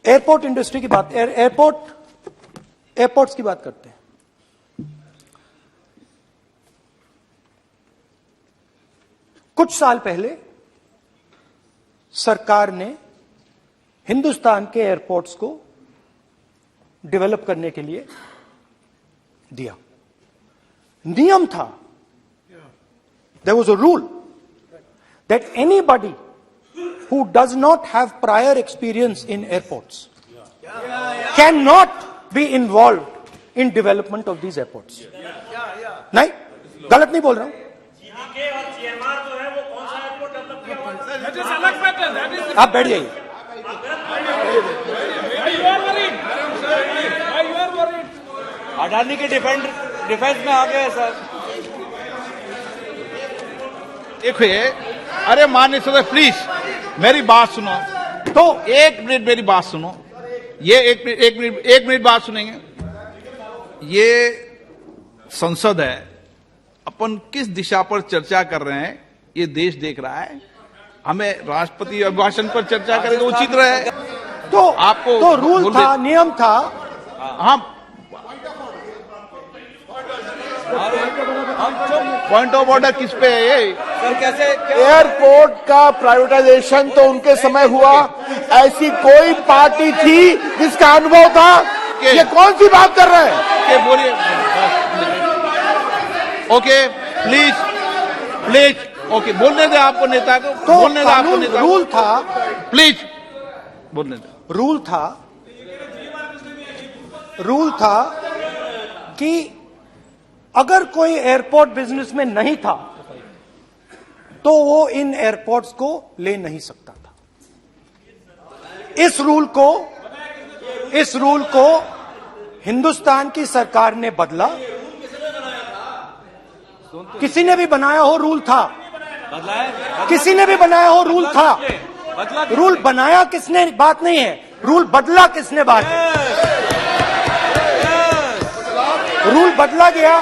Airport industry की बात, airports की बात करते हैं। कुछ साल पहले सरकार ने हिंदुस्तान के एयरपोर्ट्स को डेवलप करने के लिए दिया। नियम था, there was a rule that anybody who does not have prior experience in airports cannot be involved in development of these airports. नहीं, गलत नहीं बोल रहा हूं। आप बैठ जाइए। अडानी के डिफेंस में आ गए सर। देखिए, अरे माननीय सदस्य प्लीज मेरी बात सुनो। तो एक मिनट मेरी बात सुनो। ये एक मिनट बात सुनेंगे। ये संसद है, अपन किस दिशा पर चर्चा कर रहे हैं ये देश देख रहा है। हमें राष्ट्रपति अभिभाषण पर चर्चा करें तो उचित रहे। तो आपको तो रूल था, नियम था। हाँ, पॉइंट ऑफ ऑर्डर किस पे है ये? सर कैसे एयरपोर्ट का प्राइवेटाइजेशन तो उनके समय हुआ, ऐसी कोई पार्टी थी जिसका अनुभव था? ये कौन सी बात कर रहे हैं? बोलिए। ओके प्लीज ओके, बोलने दे आपको नेता को। तो बोलने दे आपको नेता को। रूल था, प्लीज बोलने दे। रूल था कि अगर कोई एयरपोर्ट बिजनेस में नहीं था तो वो इन एयरपोर्ट्स को ले नहीं सकता था। इस रूल को हिंदुस्तान की सरकार ने बदला। किसी ने भी बनाया हो रूल था, किसी ने भी बनाया हो रूल था। रूल बनाया किसने बात नहीं है, रूल बदला किसने बात है। रूल बदला गया,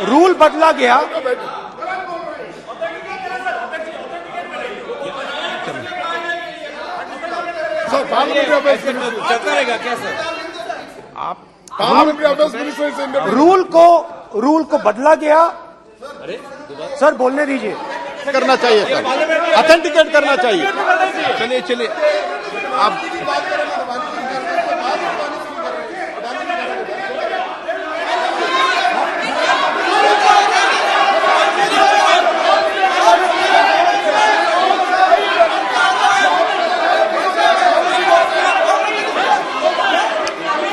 रूल बदला गया। सर चलता रहेगा क्या सर? आप रूल को बदला गया। सर बोलने दीजिए। करना चाहिए सर, ऑथेंटिकेट करना चाहिए। चलिए आप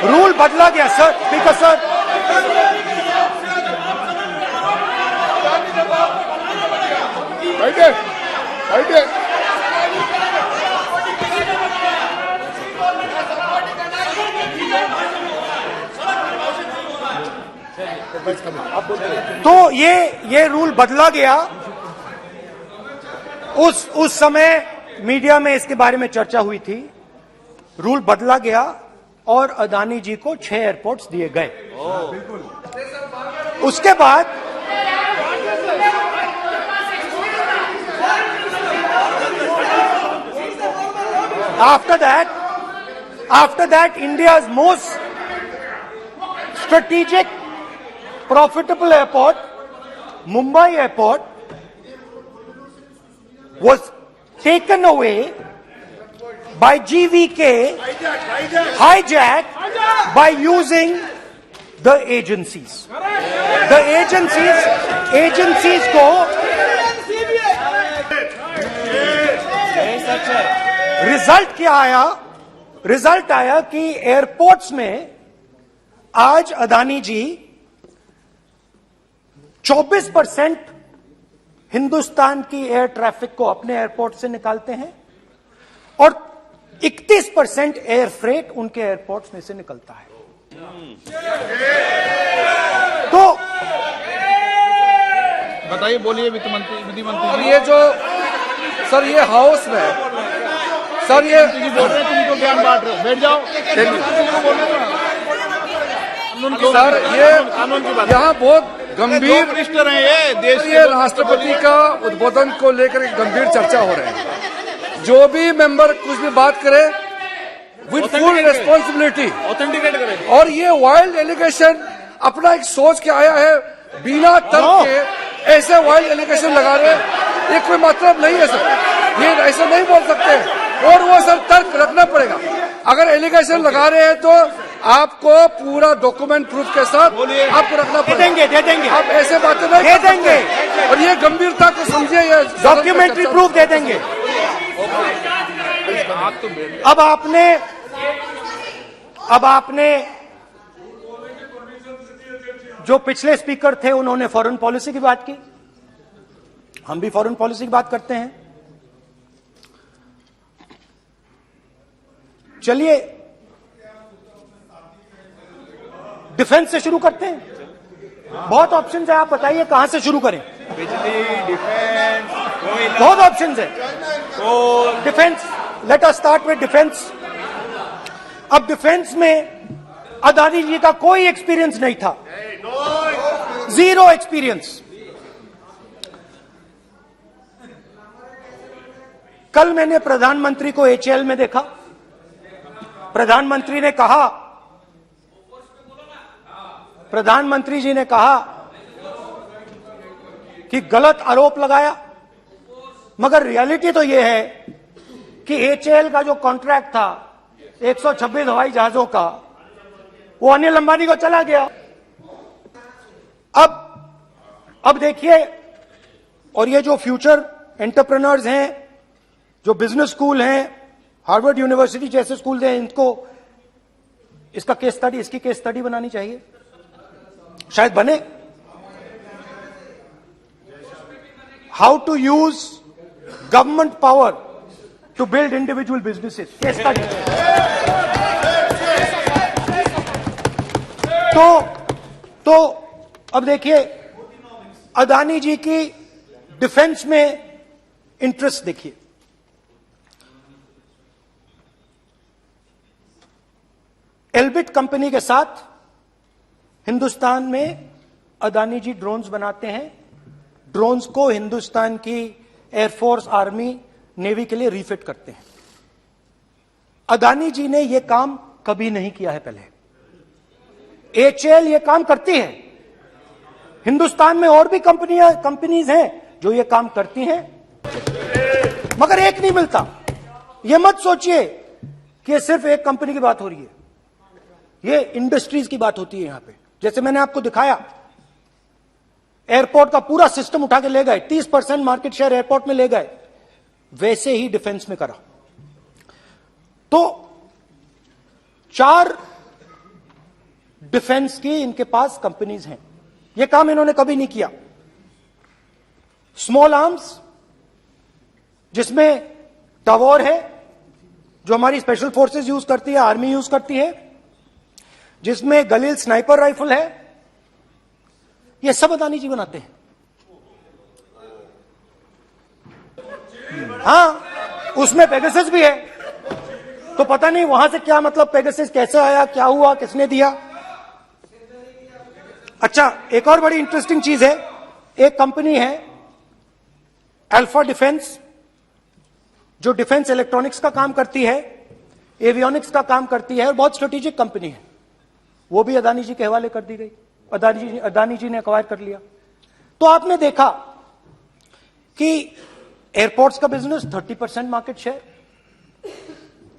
रूल बदला गया सर, स्पीकर सर। बैठे तो ये रूल बदला गया। उस समय मीडिया में इसके बारे में चर्चा हुई थी। रूल बदला गया और अदानी जी को 6 एयरपोर्ट्स दिए गए। उसके बाद after that India's most strategic profitable airport, Mumbai airport, was taken away by GVK, hijacked by using the agencies. The agencies को रिजल्ट क्या आया? रिजल्ट आया कि एयरपोर्ट्स में आज अदानी जी 24% हिंदुस्तान की एयर ट्रैफिक को अपने एयरपोर्ट से निकालते हैं और 31% एयर फ्रेट उनके एयरपोर्ट्स में से निकलता है। तो बताइए, बोलिए विधि मंत्री। और ये जो सर ये हाउस में सर ये बोल रहे हैं, तुम तो ज्ञान बांट रहे हो। बैठ जाओ। सर ये यहाँ बहुत गंभीर मिनिस्टर हैं ये देश ये राष्ट्रपति का उद्बोधन को लेकर एक गंभीर चर्चा हो रही है। जो भी मेंबर कुछ भी बात करे विद फुल रिस्पॉन्सिबिलिटी ऑथेंटिकेट करें। और ये वाइल्ड एलिगेशन अपना एक सोच के आया है, बिना तर्क के ऐसे वाइल्ड एलिगेशन लगा रहे हैं, ये कोई मतलब नहीं है सर, ये ऐसे नहीं बोल सकते और वो सर तर्क रखना पड़ेगा। अगर एलिगेशन लगा रहे हैं तो आपको पूरा डॉक्यूमेंट प्रूफ के साथ आपको रखना पड़ेगा। दे देंगे आप ऐसे बातें नहीं दे कर सकते। देंगे। और ये गंभीरता को समझिए, ये डॉक्यूमेंट्री प्रूफ दे देंगे। अब आपने जो पिछले स्पीकर थे उन्होंने फॉरेन पॉलिसी की बात की, हम भी फॉरेन पॉलिसी की बात करते हैं। चलिए डिफेंस से शुरू करते हैं। बहुत ऑप्शंस है, आप बताइए कहां से शुरू करें। बिजली, डिफेंस, कोयला, बहुत ऑप्शंस है। Defence, let us start with defence. अब डिफेंस में अदानी जी का कोई एक्सपीरियंस नहीं था, जीरो एक्सपीरियंस। कल मैंने प्रधानमंत्री को एचएएल में देखा। प्रधानमंत्री जी ने कहा कि गलत आरोप लगाया, मगर रियलिटी तो यह है कि एचएएल का जो कॉन्ट्रैक्ट था 126 हवाई जहाजों का, वो अनिल अंबानी को चला गया। अब देखिए, और ये जो फ्यूचर एंटरप्रेन्योर्स हैं, जो बिजनेस स्कूल हैं, हार्वर्ड यूनिवर्सिटी जैसे स्कूल हैं, इनको इसका केस स्टडी, इसकी केस स्टडी बनानी चाहिए, शायद बने। How to use government power to build individual businesses, case study. तो अब देखिए, अदानी जी की डिफेंस में इंटरेस्ट देखिए। एल्बिट कंपनी के साथ हिंदुस्तान में अदानी जी ड्रोन्स बनाते हैं। ड्रोन्स को हिंदुस्तान की एयरफोर्स, आर्मी, नेवी के लिए रीफिट करते हैं। अदानी जी ने यह काम कभी नहीं किया है पहले। एचएएल यह काम करती है। हिंदुस्तान में और भी कंपनीज हैं जो ये काम करती हैं, मगर एक नहीं मिलता। ये मत सोचिए कि ये सिर्फ एक कंपनी की बात हो रही है, ये इंडस्ट्रीज की बात होती है यहां पे। जैसे मैंने आपको दिखाया, एयरपोर्ट का पूरा सिस्टम उठा के ले गए, 30% मार्केट शेयर एयरपोर्ट में ले गए, वैसे ही डिफेंस में करा। तो 4 डिफेंस की इनके पास कंपनीज हैं। यह काम इन्होंने कभी नहीं किया। स्मॉल आर्म्स, जिसमें टावर है जो हमारी स्पेशल फोर्सेस यूज करती है, आर्मी यूज करती है, जिसमें गलील स्नाइपर राइफल है, ये सब अदानी जी बनाते हैं। हां, उसमें पेगासस भी है, तो पता नहीं वहां से क्या मतलब, पेगासस कैसे आया, क्या हुआ, किसने दिया। अच्छा, एक और बड़ी इंटरेस्टिंग चीज है, एक कंपनी है अल्फा डिफेंस, जो डिफेंस इलेक्ट्रॉनिक्स का काम करती है, एवियोनिक्स का काम करती है, और बहुत स्ट्रेटेजिक कंपनी है। वो भी अदानी जी के हवाले कर दी गई, अदानी जी ने एक्वायर कर लिया। तो आपने देखा कि एयरपोर्ट्स का बिजनेस 30% मार्केट शेयर,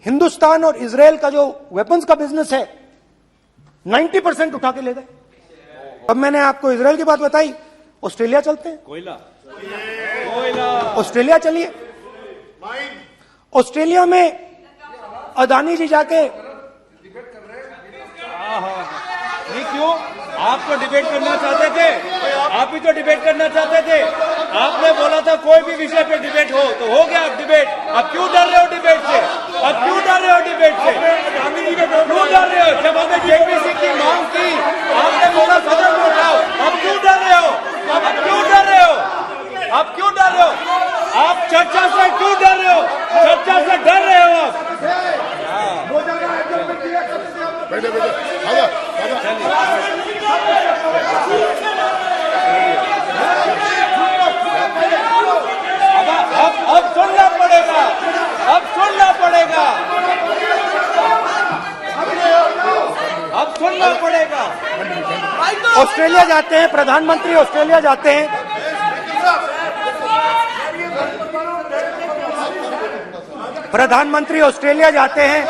हिंदुस्तान और इजराइल का जो वेपन्स का बिजनेस है 90% उठा के ले गए। अब मैंने आपको इजराइल की बात बताई, ऑस्ट्रेलिया चलते हैं। कोयला, ऑस्ट्रेलिया चलिए। ऑस्ट्रेलिया में अदानी जी जाके, नहीं क्यों? आप तो डिबेट करना चाहते थे, आप भी तो डिबेट करना चाहते थे। आपने बोला था कोई भी विषय पे डिबेट हो, तो हो गया अब डिबेट। अब क्यों डर रहे हो डिबेट से? अब क्यों डर रहे हो डिबेट से? क्यों डर रहे हो? जब हमने जेपीसी की मांग की, आपने बोला सदन में उठाओ। अब क्यों डर रहे हो? अब क्यों डर रहे हो? अब क्यों डर रहे हो? आप चर्चा से क्यों डर रहे हो? चर्चा से डर रहे हो आप? ऑस्ट्रेलिया जाते हैं, प्रधानमंत्री ऑस्ट्रेलिया जाते हैं। प्रधानमंत्री ऑस्ट्रेलिया जाते हैं।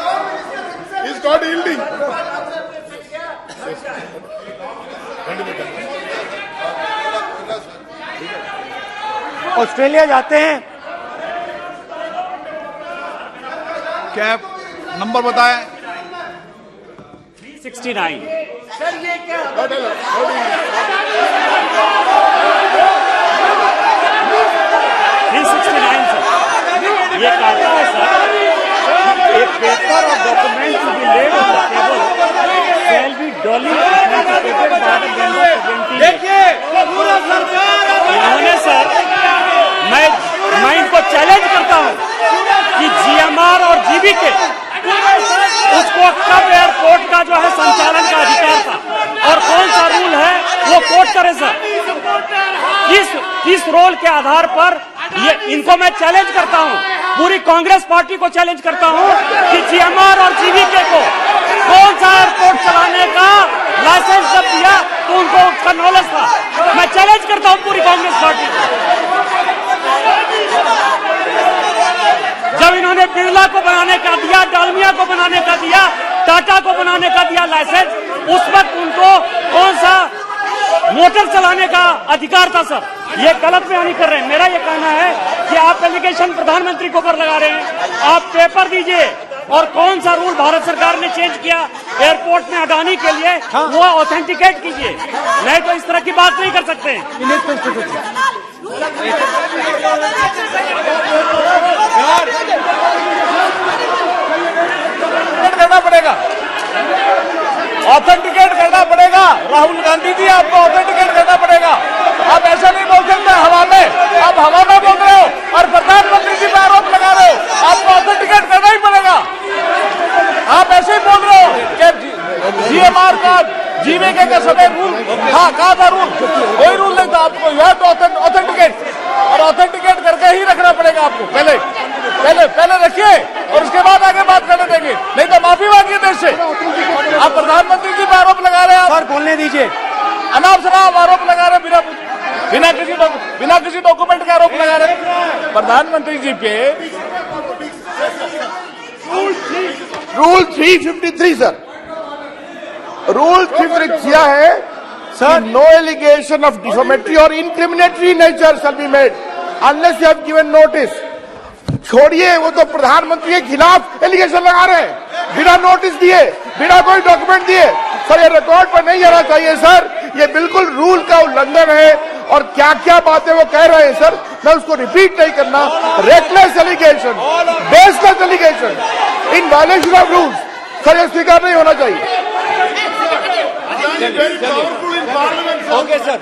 ऑस्ट्रेलिया जाते हैं। क्या नंबर बताएं? 369। सर ये क्या 369 सर, ये कहता है सर, एक पेपर और document to be laid on the table shall be duly authenticated by the member presenting. देखिए पूरा सरकार इन्होंने सर, मैं इनको चैलेंज करता हूं कि जीएमआर और जीबीके उसको कब एयरपोर्ट का जो है संचालन का अधिकार था और कौन सा रूल है वो कोट करे सर। किस रोल के आधार पर ये इनको मैं चैलेंज करता हूं, पूरी कांग्रेस पार्टी को चैलेंज करता हूं कि जीएमआर और जीबीके को कौन सा एयरपोर्ट चलाने का लाइसेंस जब दिया तो उनको उसका नॉलेज था। मैं चैलेंज करता हूं पूरी कांग्रेस पार्टी को। जब इन्होंने बिरला को बनाने का दिया, डालमिया को बनाने का दिया, टाटा को बनाने का दिया लाइसेंस, उस वक्त उनको कौन सा मोटर चलाने का अधिकार था सर। ये गलत बयानी कर रहे हैं। मेरा ये कहना है कि आप एलिगेशन प्रधानमंत्री के ऊपर लगा रहे हैं, आप पेपर दीजिए और कौन सा रूल भारत सरकार ने चेंज किया एयरपोर्ट में अडानी के लिए वो ऑथेंटिकेट कीजिए, नहीं तो इस तरह की बात नहीं कर सकते हैं। करना पड़ेगा, ऑथेंटिकेट करना पड़ेगा। राहुल गांधी जी आपको ऑथेंटिकेट करना पड़ेगा। आप ऐसा नहीं बोल सकते हवा में, आप हवा में बोल रहे हो और प्रधानमंत्री जी पर आरोप लगा रहे हो। आपको ऑथेंटिकेट करना ही पड़ेगा। आप ऐसे ही बोल रहे हो कि जीएमआर का जीवीके का समय रूल हाँ कहा था, रूल कोई रूल नहीं था। आपको यह तो ऑथेंटिकेट और ऑथेंटिकेट करके ही रखना पड़ेगा आपको। पहले रखिए और उसके बाद आगे बात करने देंगे, नहीं तो माफी मांगिए देश से। आप प्रधानमंत्री जी पर आरोप लगा रहे हैं, सर बोलने दीजिए। अनाप शनाप आरोप लगा रहे हैं, बिना किसी डॉक्यूमेंट के आरोप लगा रहे हैं प्रधानमंत्री जी पे। रूल 353 सर, रूल 353 है sir, no allegation of defamatory और incriminatory nature shall be made unless you have given notice. छोड़िए, वो तो प्रधानमंत्री के खिलाफ एलिगेशन लगा रहे हैं बिना नोटिस दिए, बिना कोई डॉक्यूमेंट दिए। सर ये रिकॉर्ड पर नहीं जाना चाहिए सर, ये बिल्कुल रूल का उल्लंघन है। और क्या क्या बातें वो कह रहे हैं सर, मैं उसको रिपीट नहीं करना। Reckless allegation, baseless allegation, in violation of rules, sir ये स्वीकार नहीं होना चाहिए। ओके सर,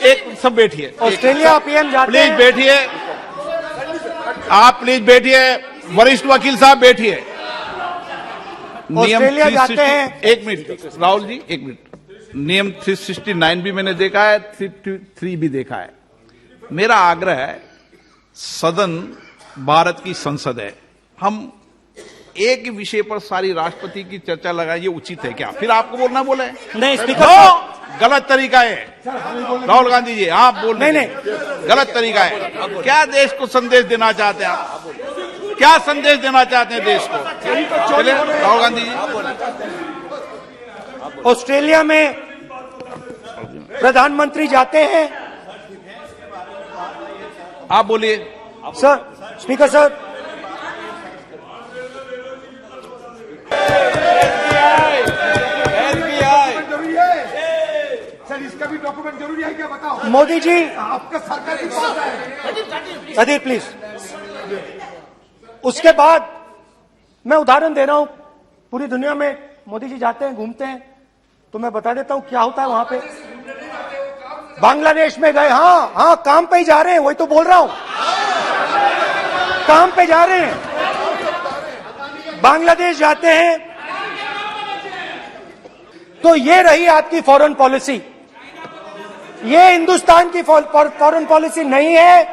एक सब बैठिए। ऑस्ट्रेलिया पीएम जाते प्लीज हैं। बैठिए, आप प्लीज बैठिए। वरिष्ठ वकील साहब बैठिए। ऑस्ट्रेलिया जाते हैं। एक मिनट राहुल जी, एक मिनट। नियम 369 भी मैंने देखा है, 353 भी देखा है। मेरा आग्रह है, सदन भारत की संसद है, हम एक ही विषय पर सारी राष्ट्रपति की चर्चा लगाए, ये उचित है क्या? फिर आपको बोलना बोले नहीं स्पीकर, गलत तरीका है। राहुल गांधी जी आप बोल रहे हैं, गलत तरीका है। क्या देश को संदेश देना चाहते हैं आप? क्या संदेश देना चाहते हैं देश को? चलिए राहुल गांधी जी। ऑस्ट्रेलिया में प्रधानमंत्री जाते हैं। आप बोलिए सर, स्पीकर सर, सर इसका भी डॉक्यूमेंट जरूरी है क्या, बताओ। मोदी जी, आपका सरकार की पास है। अधीर प्लीज। उसके बाद मैं उदाहरण दे रहा हूं, पूरी दुनिया में मोदी जी जाते हैं, घूमते हैं, तो मैं बता देता हूं क्या होता है वहां पे। बांग्लादेश में गए, हाँ काम पे ही जा रहे हैं, वही तो बोल रहा हूं, काम पे जा रहे हैं। बांग्लादेश जाते हैं तो ये रही आपकी फॉरेन पॉलिसी। ये हिंदुस्तान की फॉरेन पॉलिसी नहीं है।